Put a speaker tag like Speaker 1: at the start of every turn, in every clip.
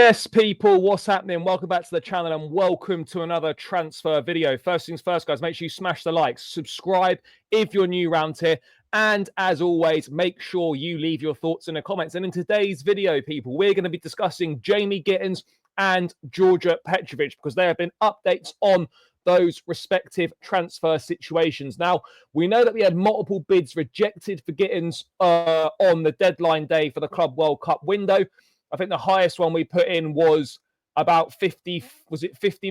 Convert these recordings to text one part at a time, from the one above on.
Speaker 1: Yes, people, what's happening? Welcome back to the channel and welcome to another transfer video. First things first, guys, make sure you smash the like, subscribe if you're new around here, and as always, make sure you leave your thoughts in the comments. And in today's video, people, we're going to be discussing Jamie Gittens and Djordje Petrovic because there have been updates on those respective transfer situations. Now, we know that we had multiple bids rejected for Gittens on the deadline day for the Club World Cup window. I think the highest one we put in was about 50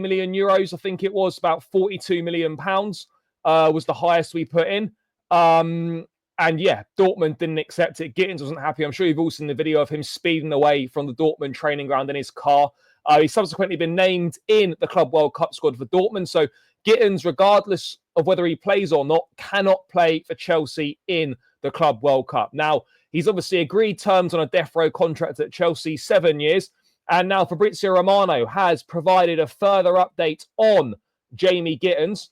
Speaker 1: million euros? I think it was about 42 million pounds was the highest we put in. And yeah, Dortmund didn't accept it. Gittens wasn't happy. I'm sure you've all seen the video of him speeding away from the Dortmund training ground in his car. He's subsequently been named in the Club World Cup squad for Dortmund. So Gittens, regardless of whether he plays or not, cannot play for Chelsea in the Club World Cup. Now, he's obviously agreed terms on a death row contract at Chelsea, 7 years. And now Fabrizio Romano has provided a further update on Jamie Gittens,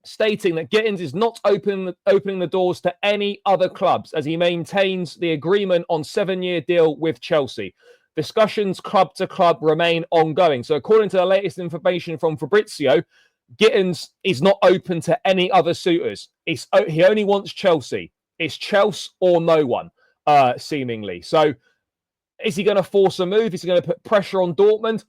Speaker 1: stating that Gittens is not opening the doors to any other clubs as he maintains the agreement on 7-year deal with Chelsea. Discussions club to club remain ongoing. So according to the latest information from Fabrizio, Gittens is not open to any other suitors. He only wants Chelsea. It's Chelsea or no one, seemingly. So is he going to force a move? Is he going to put pressure on Dortmund?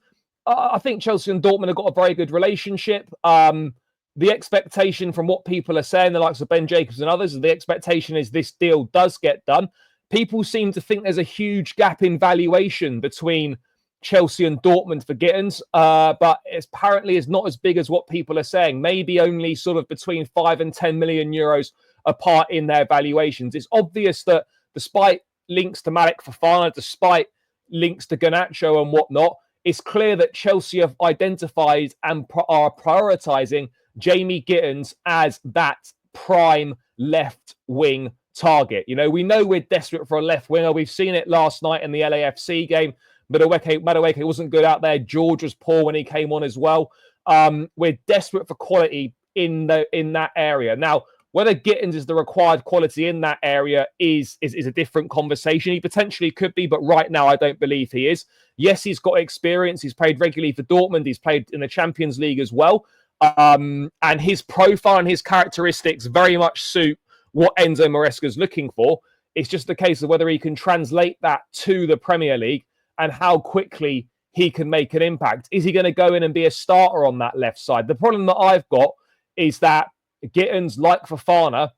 Speaker 1: I think Chelsea and Dortmund have got a very good relationship. The expectation from what people are saying, the likes of Ben Jacobs and others, the expectation is this deal does get done. People seem to think there's a huge gap in valuation between Chelsea and Dortmund for Gittens, but it apparently is not as big as what people are saying. Maybe only sort of between 5 and 10 million euros apart in their valuations. It's obvious that despite links to Malik Fofana, despite links to Garnacho and whatnot, it's clear that Chelsea have identified and are prioritising Jamie Gittens as that prime left wing target. You know, we know we're desperate for a left winger. We've seen it last night in the LAFC game. Madueke wasn't good out there. George was poor when he came on as well. We're desperate for quality in that area. Now, whether Gittens is the required quality in that area is a different conversation. He potentially could be, but right now I don't believe he is. Yes, he's got experience. He's played regularly for Dortmund. He's played in the Champions League as well. And his profile and his characteristics very much suit what Enzo Maresca's looking for. It's just a case of whether he can translate that to the Premier League and how quickly he can make an impact. Is he going to go in and be a starter on that left side? The problem that I've got is that Gittens, like Fofana,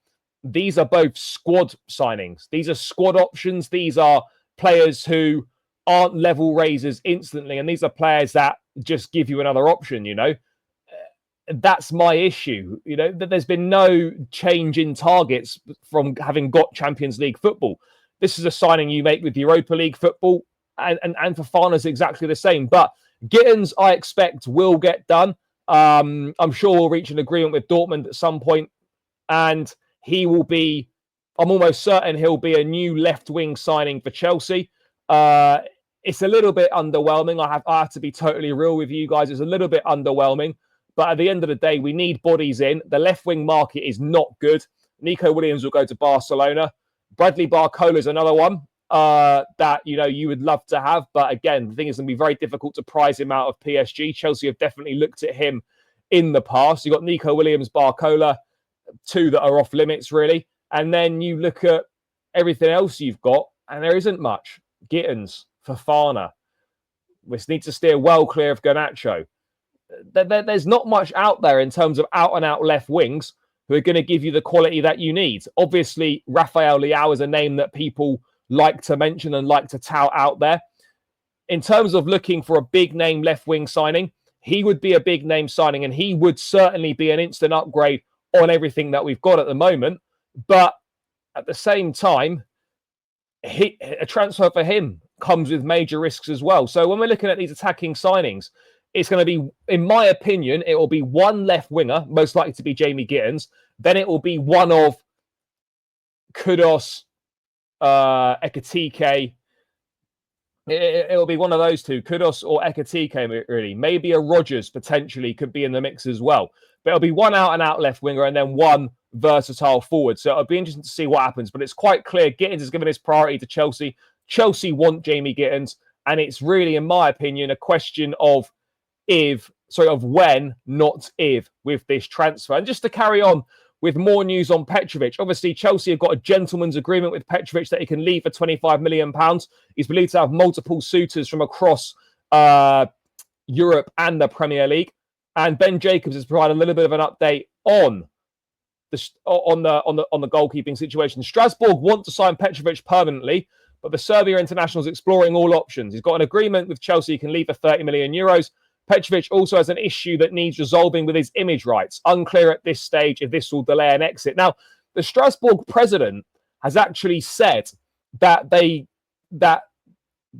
Speaker 1: these are both squad signings. These are squad options. These are players who aren't level raisers instantly. And these are players that just give you another option, you know. That's my issue. You know, that there's been no change in targets from having got Champions League football. This is a signing you make with Europa League football, and Fofana's exactly the same. But Gittens, I expect, will get done. I'm sure we'll reach an agreement with Dortmund at some point, and he will be, I'm almost certain he'll be a new left-wing signing for Chelsea. It's a little bit underwhelming. I have to be totally real with you guys. It's a little bit underwhelming, but at the end of the day, we need bodies in. The left-wing market is not good. Nico Williams will go to Barcelona. Bradley Barcola is another one that, you know, you would love to have. But again, the thing is going to be very difficult to prize him out of PSG. Chelsea have definitely looked at him in the past. You've got Nico Williams, Barcola, two that are off limits, really. And then you look at everything else you've got, and there isn't much. Gittens, Fofana. We need to steer well clear of Garnacho. There's not much out there in terms of out-and-out left wings who are going to give you the quality that you need. Obviously, Rafael Leao is a name that people like to mention and like to tout out there. In terms of looking for a big name left wing signing, he would be a big name signing, and he would certainly be an instant upgrade on everything that we've got at the moment. But at the same time, a transfer for him comes with major risks as well. So when we're looking at these attacking signings, it's going to be, in my opinion, it will be one left winger, most likely to be Jamie Gittens. Then it will be one of Kudus, Ekitike. It'll be one of those two, Kudus or Ekitike, really. Maybe a Rodgers potentially could be in the mix as well. But it'll be one out-and-out left winger and then one versatile forward. So it'll be interesting to see what happens. But it's quite clear Gittens has given his priority to Chelsea. Chelsea want Jamie Gittens. And it's really, in my opinion, a question of when, not if, with this transfer. And just to carry on with more news on Petrovic, obviously Chelsea have got a gentleman's agreement with Petrovic that he can leave for £25 million. He's believed to have multiple suitors from across Europe and the Premier League. And Ben Jacobs has provided a little bit of an update on the goalkeeping situation. Strasbourg want to sign Petrovic permanently, but the Serbia international is exploring all options. He's got an agreement with Chelsea. He can leave for €30 million. Petrovic also has an issue that needs resolving with his image rights. Unclear at this stage if this will delay an exit. Now, the Strasbourg president has actually said that they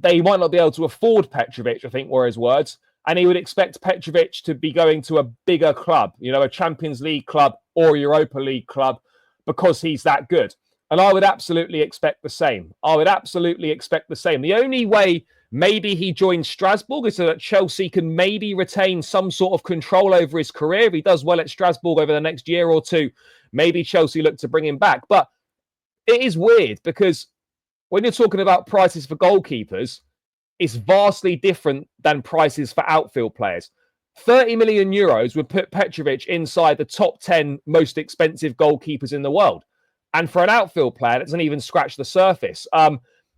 Speaker 1: might not be able to afford Petrovic, I think were his words, and he would expect Petrovic to be going to a bigger club, a Champions League club or Europa League club, because he's that good. And I would absolutely expect the same. The only way maybe he joins Strasbourg is so that Chelsea can maybe retain some sort of control over his career. If he does well at Strasbourg over the next year or two, maybe Chelsea look to bring him back. But it is weird because when you're talking about prices for goalkeepers, it's vastly different than prices for outfield players. €30 million would put Petrovic inside the top 10 most expensive goalkeepers in the world. And for an outfield player, that doesn't even scratch the surface.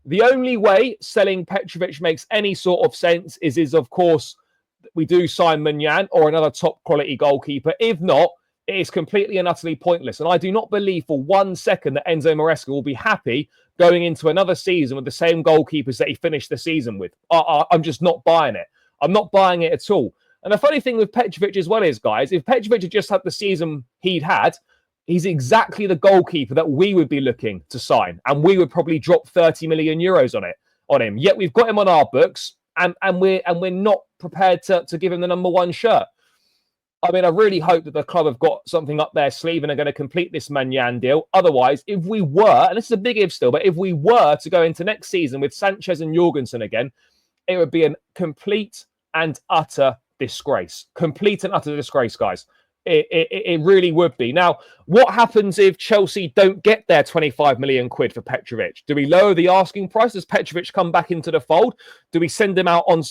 Speaker 1: The only way selling Petrovic makes any sort of sense is of course, we do sign Maignan or another top quality goalkeeper. If not, it is completely and utterly pointless. And I do not believe for 1 second that Enzo Maresca will be happy going into another season with the same goalkeepers that he finished the season with. I'm just not buying it. I'm not buying it at all. And the funny thing with Petrovic as well is, guys, if Petrovic had just had the season he'd had, he's exactly the goalkeeper that we would be looking to sign. And we would probably drop €30 million on him. Yet we've got him on our books and we're not prepared to give him the number 1 shirt. I mean, I really hope that the club have got something up their sleeve and are going to complete this Maignan deal. Otherwise, if we were, and this is a big if still, but if we were to go into next season with Sanchez and Jorgensen again, it would be a complete and utter disgrace. Complete and utter disgrace, guys. It really would be. Now, what happens if Chelsea don't get their £25 million for Petrovic? Do we lower the asking price? Does Petrovic come back into the fold? Do we send him out on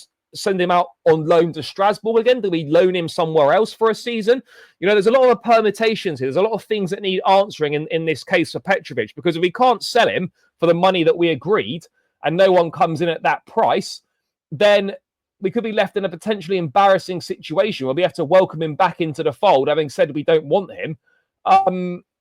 Speaker 1: loan to Strasbourg again? Do we loan him somewhere else for a season? There's a lot of permutations here. There's a lot of things that need answering in this case for Petrovic, because if we can't sell him for the money that we agreed and no one comes in at that price, then we could be left in a potentially embarrassing situation where we have to welcome him back into the fold, having said we don't want him.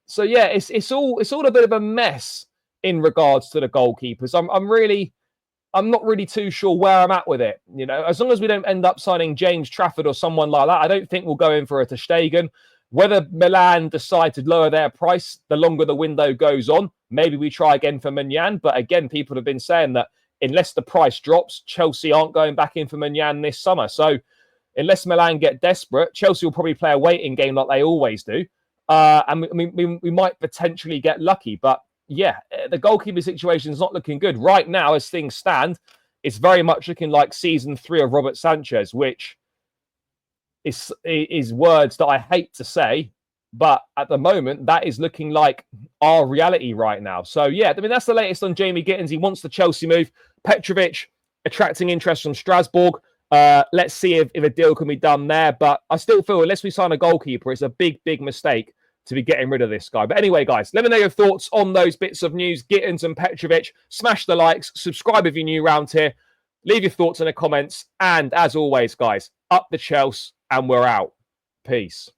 Speaker 1: So yeah, it's all a bit of a mess in regards to the goalkeepers. I'm not really too sure where I'm at with it. As long as we don't end up signing James Trafford or someone like that, I don't think we'll go in for a Ter Stegen. Whether Milan decide to lower their price the longer the window goes on, maybe we try again for Maignan. But again, people have been saying that unless the price drops, Chelsea aren't going back in for Maignan this summer. So unless Milan get desperate, Chelsea will probably play a waiting game like they always do. And we might potentially get lucky. But yeah, the goalkeeper situation is not looking good. Right now, as things stand, it's very much looking like season 3 of Robert Sanchez, which is words that I hate to say, but at the moment, that is looking like our reality right now. So yeah, I mean, that's the latest on Jamie Gittens. He wants the Chelsea move. Petrovic attracting interest from Strasbourg. Let's see if a deal can be done there. But I still feel unless we sign a goalkeeper, it's a big mistake to be getting rid of this guy. But anyway, guys, let me know your thoughts on those bits of news. Gittens and Petrovic. Smash the likes. Subscribe if you're new around here. Leave your thoughts in the comments. And as always, guys, up the Chelsea and we're out. Peace.